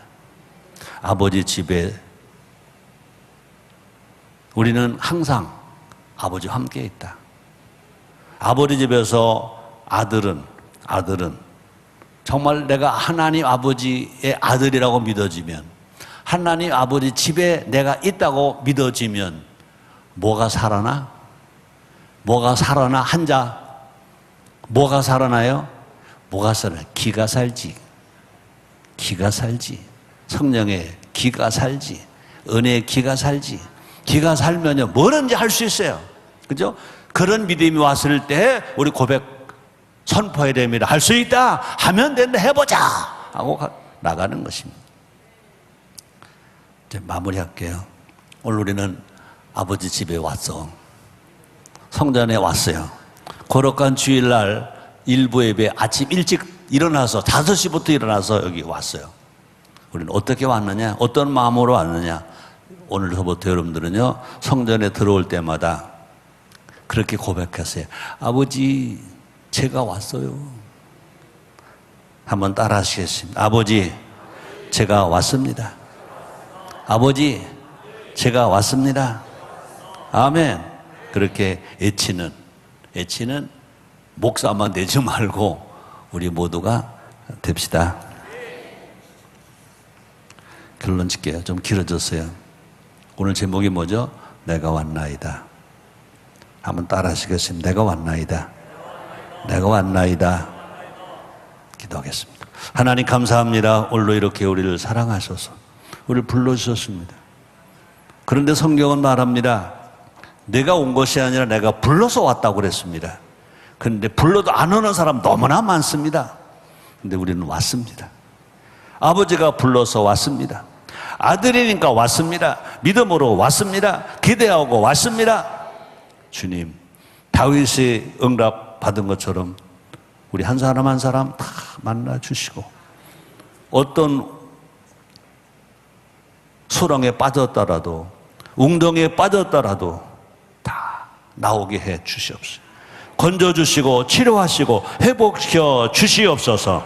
S1: 아버지 집에 우리는 항상 아버지와 함께 있다. 아버지 집에서 아들은 정말 내가 하나님 아버지의 아들이라고 믿어지면, 하나님 아버지 집에 내가 있다고 믿어지면 뭐가 살아나? 뭐가 살아나? 한자 뭐가 살아나요? 뭐가 살아나요? 기가 살지. 기가 살지. 성령의 기가 살지. 은혜의 기가 살지. 기가 살면요, 뭐든지 할 수 있어요. 그죠? 그런 믿음이 왔을 때 우리 고백 선포해야 됩니다. 할 수 있다. 하면 된다. 해보자. 하고 나가는 것입니다. 이제 마무리할게요. 오늘 우리는 아버지 집에 왔어. 성전에 왔어요. 거룩한 주일날 일부 예배 아침 일찍 일어나서 5시부터 일어나서 여기 왔어요. 우리는 어떻게 왔느냐? 어떤 마음으로 왔느냐? 오늘부터 여러분들은요, 성전에 들어올 때마다 그렇게 고백하세요. 아버지, 제가 왔어요. 한번 따라 하시겠습니다. 아버지, 제가 왔습니다. 아버지, 제가 왔습니다. 아멘. 그렇게 애치는 목사만 내지 말고 우리 모두가 됩시다. 결론 짓게요. 좀 길어졌어요. 오늘 제목이 뭐죠? 내가 왔나이다. 한번 따라 하시겠습니다. 내가 왔나이다. 내가 왔나이다. 기도하겠습니다. 하나님 감사합니다. 오늘도 이렇게 우리를 사랑하셔서 우리를 불러주셨습니다. 그런데 성경은 말합니다. 내가 온 것이 아니라 내가 불러서 왔다고 그랬습니다. 그런데 불러도 안 오는 사람 너무나 많습니다. 근데 우리는 왔습니다. 아버지가 불러서 왔습니다. 아들이니까 왔습니다. 믿음으로 왔습니다. 기대하고 왔습니다. 주님, 다윗이 응답 받은 것처럼 우리 한 사람 한 사람 다 만나 주시고, 어떤 수렁에 빠졌더라도, 웅덩이에 빠졌더라도 다 나오게 해 주시옵소서. 건져주시고 치료하시고 회복시켜 주시옵소서.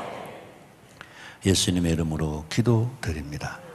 S1: 예수님의 이름으로 기도드립니다.